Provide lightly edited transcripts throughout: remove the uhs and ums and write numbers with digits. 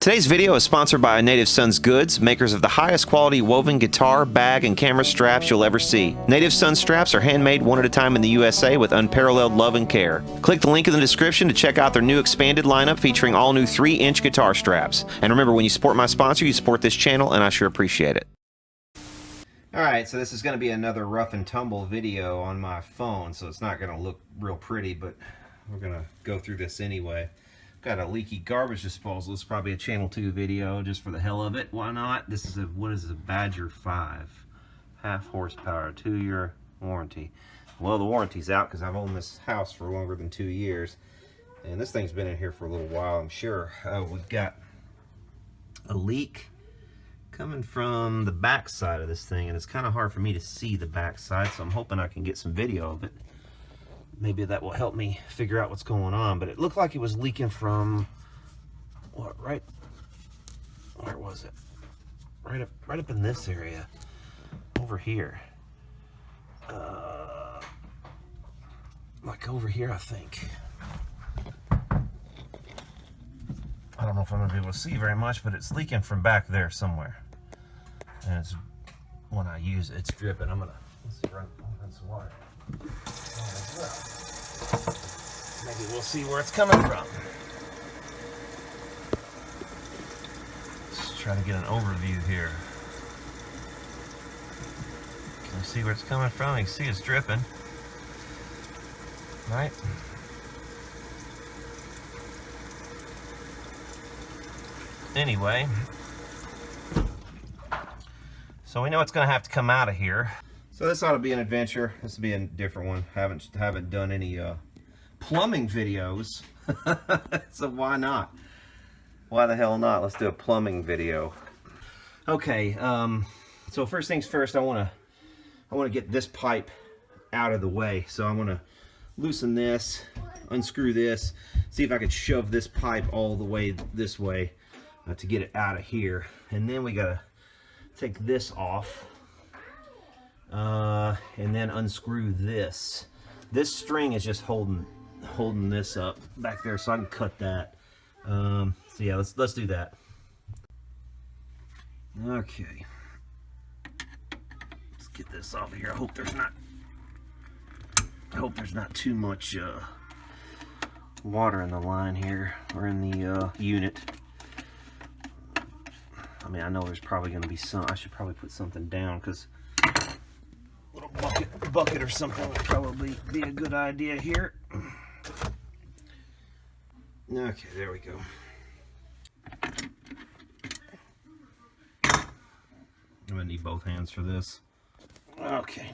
Today's video is sponsored by Native Sons Goods, makers of the highest quality woven guitar, bag, and camera straps you'll ever see. Native Sons straps are handmade one at a time in the USA with unparalleled love and care. Click the link in the description to check out their new expanded lineup featuring all new 3-inch guitar straps. And remember, when you support my sponsor, you support this channel, and I sure appreciate it. Alright, so this is going to be another rough and tumble video on my phone, so it's not going to look real pretty, but we're going to go through this anyway. Got a leaky garbage disposal. It's probably a Channel 2 video just for the hell of it. Why not? This is a, what is it, a Badger 5. Half horsepower, 2-year warranty. Well, the warranty's out because I've owned this house for longer than 2 years. And this thing's been in here for a little while, I'm sure. We've got a leak coming from the back side of this thing, and it's kind of hard for me to see the back side, so I'm hoping I can get some video of it. Maybe that will help me figure out what's going on. But it looked like it was leaking from, what, right, where was it? Right up in this area, over here. Like over here, I think. I don't know if I'm gonna be able to see very much, but it's leaking from back there somewhere. And it's, when I use it, it's dripping. I'm gonna, let's see, run some water. Maybe we'll see where it's coming from. Just try to get an overview here. Can you see where it's coming from? You can see it's dripping. Right? Anyway, so we know it's going to have to come out of here. So this ought to be an adventure. This will be a different one. Haven't done any plumbing videos. So why not? Why the hell not? Let's do a plumbing video. Okay, so first things first, I want to get this pipe out of the way. So I'm going to loosen this, unscrew this, see if I can shove this pipe all the way this way to get it out of here. And then we got to take this off. And then unscrew this. This string is just holding this up back there, so I can cut that. So yeah, let's do that. Okay, let's get this off of here. I hope there's not too much water in the line here, or in the unit. I mean, I know there's probably going to be some. I should probably put something down, because little bucket or something would probably be a good idea here. Okay, there we go. I'm gonna need both hands for this. Okay.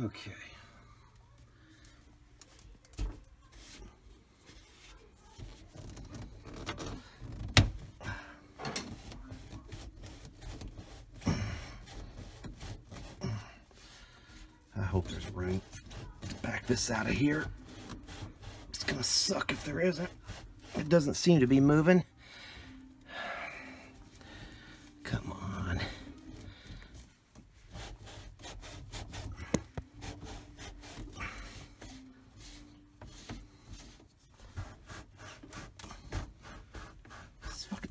Okay. I hope there's room to back this out of here. It's gonna suck if there isn't. It doesn't seem to be moving. Come on.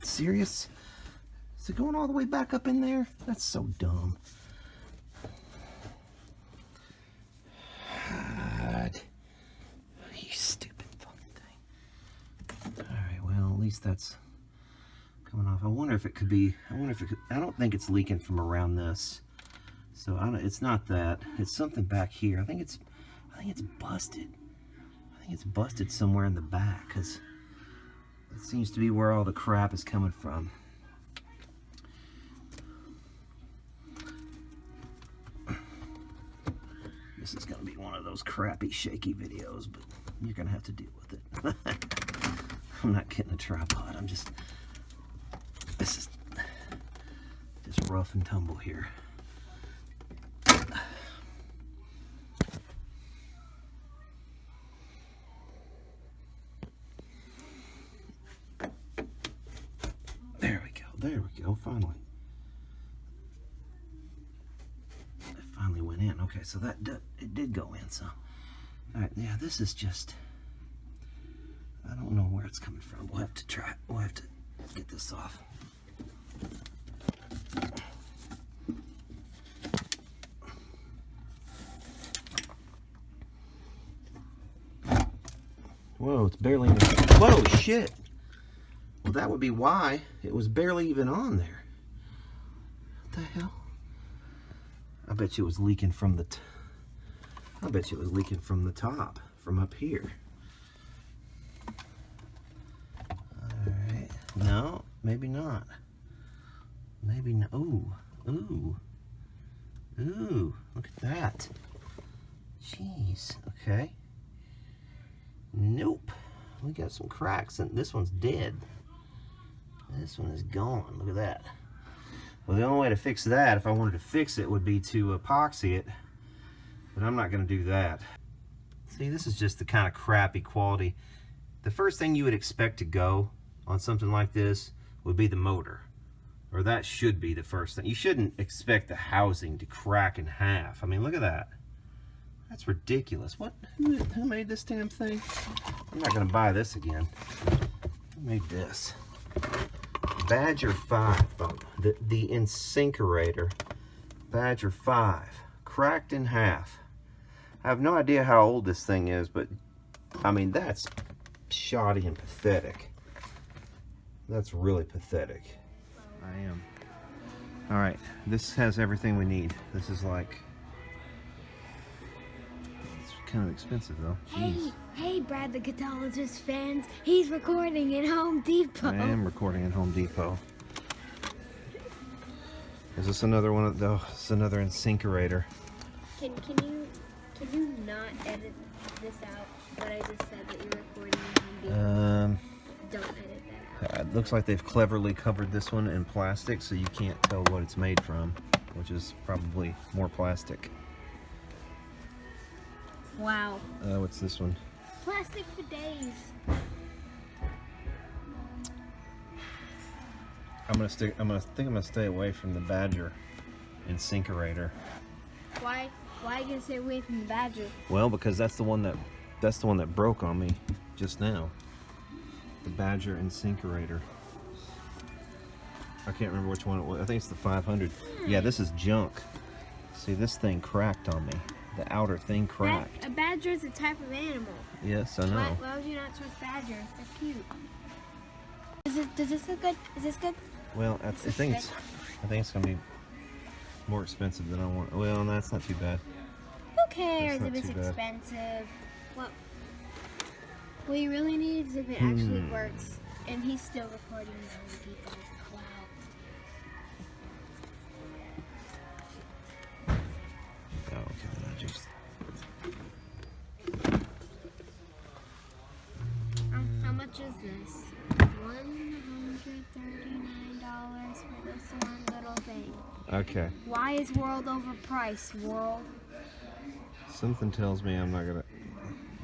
Serious? Is it going all the way back up in there? That's so dumb. God. You stupid fucking thing. Alright, well, at least that's coming off. I wonder if it could be, I don't think it's leaking from around this. So it's not that. It's something back here. I think it's busted. I think it's busted somewhere in the back, because it seems to be where all the crap is coming from. This is going to be one of those crappy, shaky videos, but you're going to have to deal with it. I'm not getting a tripod. This is rough and tumble here. There we go, finally. It finally went in. Okay, so it did go in, so. All right, yeah, this is just, I don't know where it's coming from. We'll have to try, we'll have to get this off. Whoa, it's barely in the, whoa, shit. Well, that would be why it was barely even on there. What the hell? I bet you it was leaking from the top, from up here. Alright. No, maybe not. Maybe not. Ooh. Ooh. Ooh. Look at that. Jeez. Okay. Nope. We got some cracks, and this one's dead. This one is gone. Look at that. Well, the only way to fix that, if I wanted to fix it, would be to epoxy it. But I'm not going to do that. See, this is just the kind of crappy quality. The first thing you would expect to go on something like this would be the motor. Or that should be the first thing. You shouldn't expect the housing to crack in half. I mean, look at that. That's ridiculous. What? Who made this damn thing? I'm not going to buy this again. Who made this? Badger 5, the InSinkerator. Badger 5, cracked in half. I have no idea how old this thing is, but I mean, that's shoddy and pathetic. That's really pathetic. I am. All right, this has everything we need. This is like, it's kind of expensive though. Jeez. Hey, Brad the Guitologist fans, he's recording at Home Depot. I am recording at Home Depot. Is this another one of those? This is another InSinkerator. Can you not edit this out? What I just said that you're recording at Home Depot. Don't edit that out. It looks like they've cleverly covered this one in plastic, so you can't tell what it's made from, which is probably more plastic. Wow. What's this one? Plastic for days. I'm gonna stay away from the Badger InSinkerator. Why are you gonna stay away from the Badger? Well, because that's the one that broke on me just now. The Badger InSinkerator. I can't remember which one it was. I think it's the 500. Yeah, this is junk. See, this thing cracked on me. The outer thing cracked. A badger is a type of animal. Yes, I know. Why would you not trust badgers? They're cute. Does this look good? Is this good? Well, I think it's gonna be more expensive than I want. Well, that's not too bad. Who cares if it's expensive? What you really need is if it actually works. And he's still recording those people. Wow. Oh, okay, I just. How much is this? $139 for this one little thing. Okay. Why is World overpriced, World? Something tells me I'm not gonna.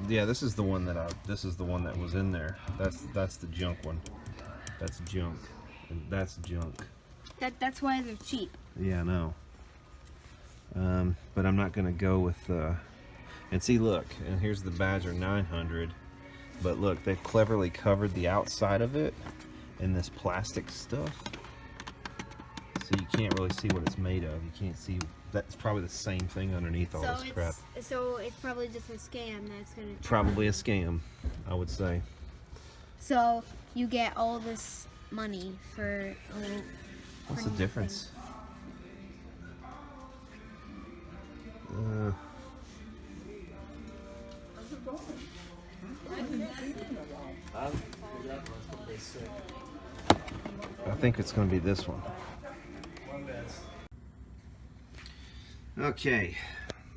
Yeah, this is the one that was in there. That's the junk one. That's junk. And that's junk. That's why they're cheap. Yeah, I know. But I'm not gonna go with. And see, look, and here's the Badger 900. But look, they've cleverly covered the outside of it in this plastic stuff, so you can't really see what it's made of. You can't see. That's probably the same thing underneath all this crap. So it's probably just a scam that's gonna. Probably a scam, I would say. So you get all this money for a little. What's the difference? I think it's going to be this one. Okay,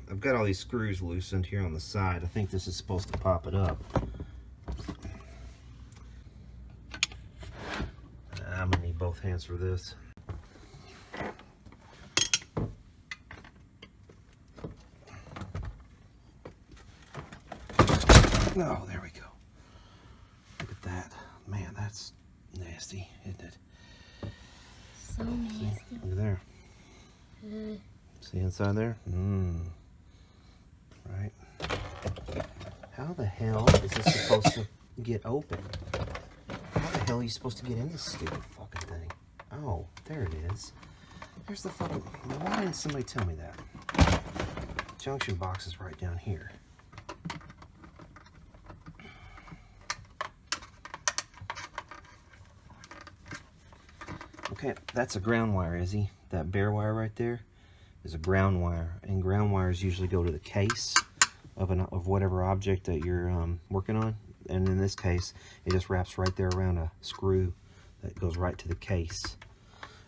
I've got all these screws loosened here on the side. I think this is supposed to pop it up. I'm going to need both hands for this. Oh, there we go. Look at that. Man, that's nasty, isn't it? So nasty. See? Look there. See inside there? Right. How the hell is this supposed to get open? How the hell are you supposed to get in this stupid fucking thing? Oh, there it is. There's the fucking... Why didn't somebody tell me that? Junction box is right down here. Okay, that's a ground wire, Izzy. That bare wire right there is a ground wire, and ground wires usually go to the case of whatever object that you're working on. And in this case, it just wraps right there around a screw that goes right to the case.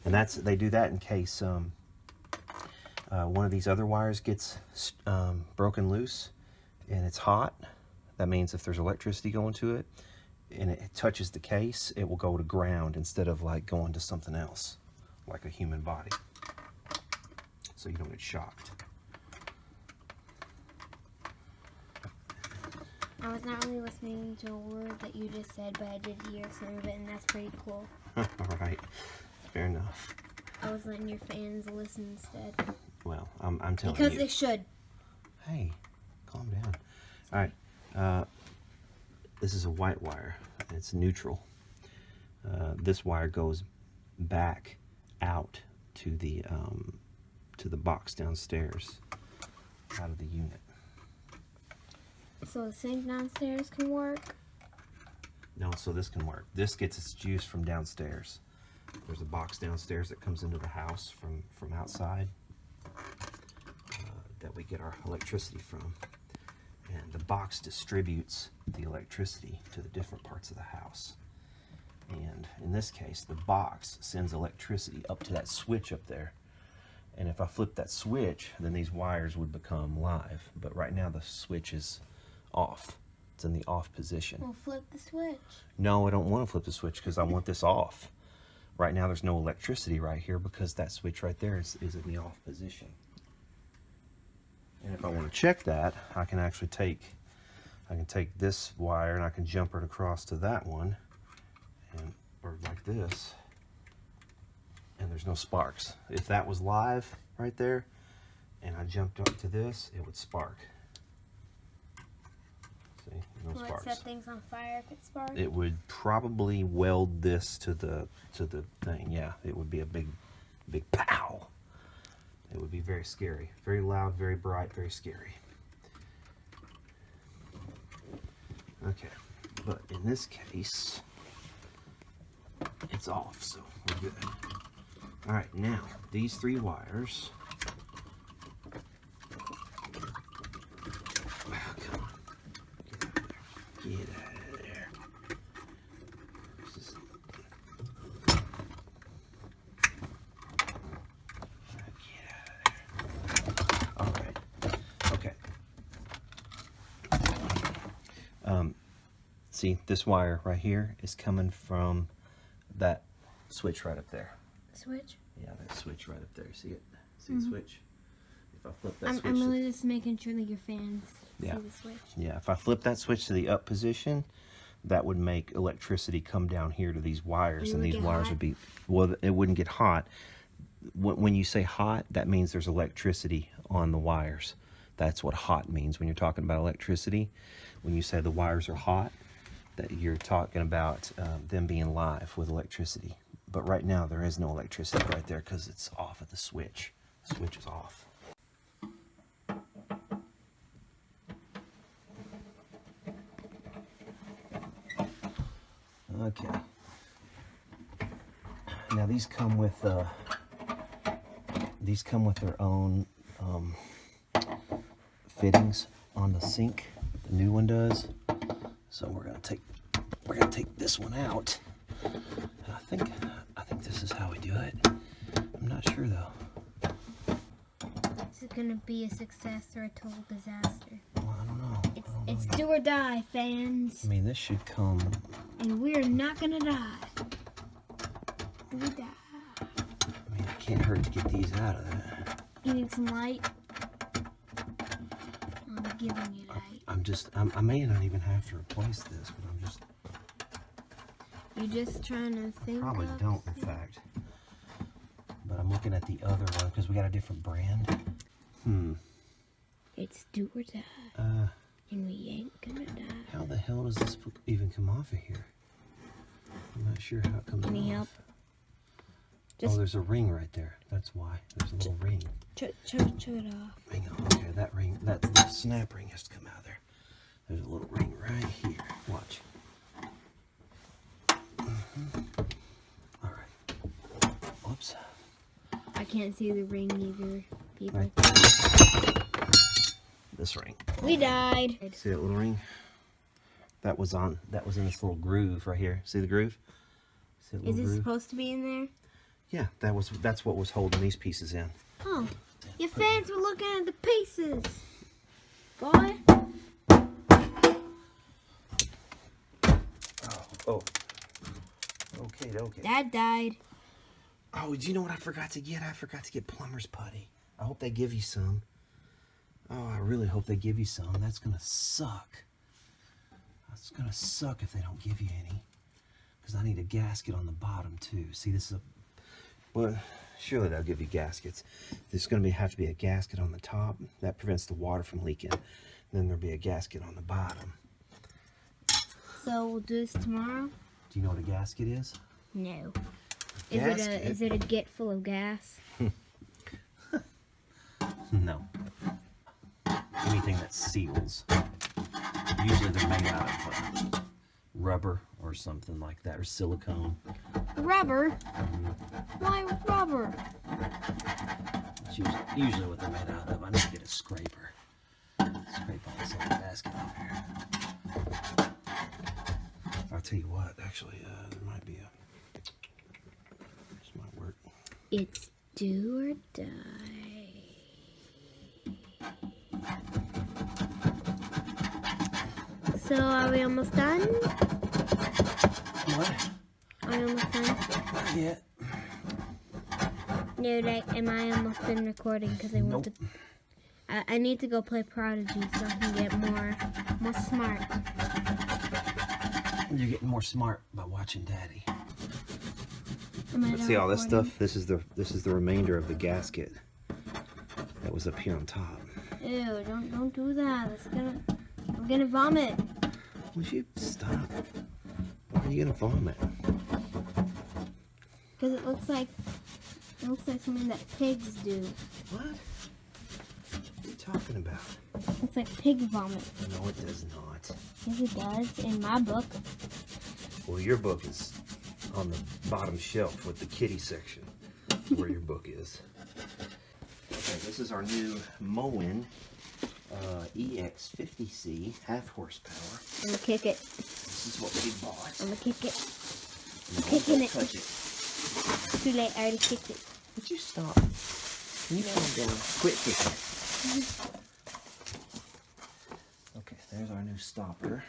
And they do that in case one of these other wires gets broken loose and it's hot. That means if there's electricity going to it and it touches the case, it will go to ground instead of like going to something else, like a human body. So you don't get shocked. I was not really listening to a word that you just said, but I did hear some of it, and that's pretty cool. All right, fair enough. I was letting your fans listen instead. Well, I'm telling you. Because they should. Hey, calm down. All right, this is a white wire. It's neutral. This wire goes back out to the box downstairs, out of the unit. So the sink downstairs can work? No, so this can work. This gets its juice from downstairs. There's a box downstairs that comes into the house from outside that we get our electricity from. And the box distributes the electricity to the different parts of the house. And in this case, the box sends electricity up to that switch up there. And if I flip that switch, then these wires would become live. But right now the switch is off. It's in the off position. Well, flip the switch. No, I don't want to flip the switch because I want this off. Right now there's no electricity right here because that switch right there is in the off position. And if I want to check that, I can actually take this wire and I can jumper it across to that one, or like this, and there's no sparks. If that was live right there and I jumped up to this, it would spark. See, no sparks. Will it set things on fire if it sparks? It would probably weld this to the thing. Yeah, it would be a big pow. It would be very scary, very loud, very bright, very scary. Okay, but in this case, it's off, so we're good. All right, now these three wires. Oh, come on, get out of there. This is... All right. Okay. See, this wire right here is coming from that switch right up there. Switch? Yeah, that switch right up there. See it? See the switch? If I flip that switch... I'm really just making sure that your fans see the switch. Yeah, if I flip that switch to the up position, that would make electricity come down here to these wires, and these wires would be... Well, it wouldn't get hot. When you say hot, that means there's electricity on the wires. That's what hot means when you're talking about electricity. When you say the wires are hot, that you're talking about them being live with electricity. But right now there is no electricity right there because it's off at the switch. The switch is off. Okay. Now these come with their own fittings on the sink. The new one does. So we're gonna take this one out. I think this is how we do it. I'm not sure though. Is it gonna be a success or a total disaster? Well, I don't know. It's do or die, fans. I mean, this should come. And we're not gonna die. Do we die? I mean, it can't hurt to get these out of there. You need some light? giving it I may not even have to replace this, but I'm just... You're just trying to think. Probably don't, in fact. But I'm looking at the other one because we got a different brand. It's do or die. And we ain't gonna die. How the hell does this even come off of here? I'm not sure how it comes off. Any help? Oh, there's a ring right there. That's why. There's a little ring. Chew it off. Hang on. Okay, that ring, that the snap ring has to come out of there. There's a little ring right here. Watch. All right. Whoops. I can't see the ring either, people. Right there. This ring. We died. See that little ring? That was in this little groove right here. See the groove? See that Is little it groove? supposed to be in there? Yeah, that's what was holding these pieces in. Oh, your fans were looking at the pieces, boy. Oh. Okay. Dad died. Oh, do you know what I forgot to get? I forgot to get plumber's putty. I hope they give you some. Oh, I really hope they give you some. That's gonna suck. That's gonna suck if they don't give you any. Because I need a gasket on the bottom too. See, this is a... Well, surely they'll give you gaskets. There's going to have to be a gasket on the top. That prevents the water from leaking. And then there'll be a gasket on the bottom. So we'll do this tomorrow? Do you know what a gasket is? No. Gasket? Is it a get full of gas? No. Anything that seals. Usually they're made out of rubber or something like that, or silicone. Rubber? Why rubber? It's usually what they're made out of. I need to get a scraper. Scrape all this little basket off here. I'll tell you what, actually, there might be a... This might work. It's do or die. So are we almost done? What? Are we almost done? Not yet. No, like, am I almost done recording? Because I want to... I need to go play Prodigy so I can get more smart. You're getting more smart by watching Daddy. Let's see all this stuff. This is the remainder of the gasket that was up here on top. Ew, don't do that. I'm gonna vomit. Would you stop? Why are you gonna vomit? Because it looks like something that pigs do. What? What are you talking about? It's like pig vomit. No, it does not. Yes, it does. In my book. Well, your book is on the bottom shelf with the kitty section. That's where your book is. Okay, this is our new Moen EX50C, half horsepower. I'm gonna kick it. This is what we bought. I'm gonna kick it. No, kicking don't it. touch it. Too late. I already kicked it. Would you stop? Can you calm down? Quit kicking it. Okay, there's our new stopper.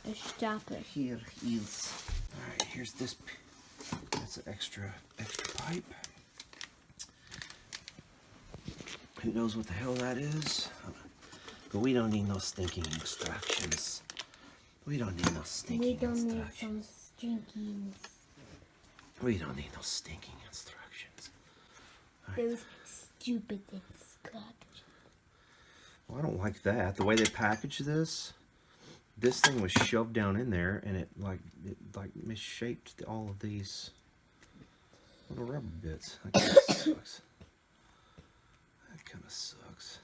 A stopper. Here is. All right, here's this. That's an extra pipe. Who knows what the hell that is? But we don't need no stinking instructions. We don't need no stinking instructions. We don't need some stinking. We don't need no stinking instructions. All right. Those stupid instructions. Well, I don't like that. The way they package this thing was shoved down in there, and it like misshaped all of these little rubber bits. That kind of sucks. That kind of sucks.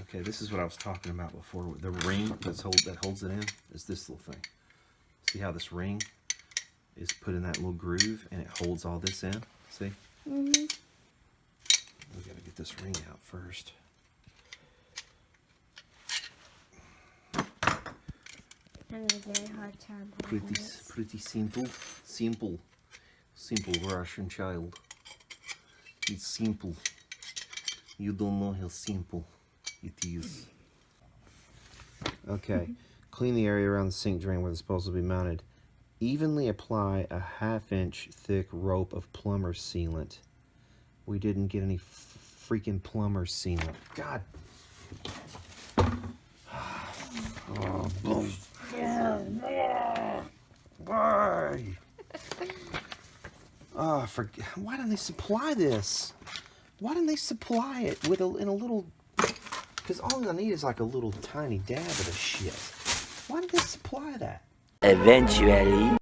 Okay, this is what I was talking about before. The ring that holds it in is this little thing. See how this ring is put in that little groove, and it holds all this in? See? Mm-hmm. We gotta get this ring out first. Having a very hard time. Pretty simple. Simple Russian child. It's simple. You don't know how simple it is. Okay, clean the area around the sink drain where it's supposed to be mounted. Evenly apply a 1/2 inch thick rope of plumber sealant. We didn't get any freaking plumber sealant. God Oh, boom. Why? Oh, I forget. Why didn't they supply this? Why didn't they supply it with in a little? Because all I need is like a little tiny dab of the shit. Why did they supply that? Eventually.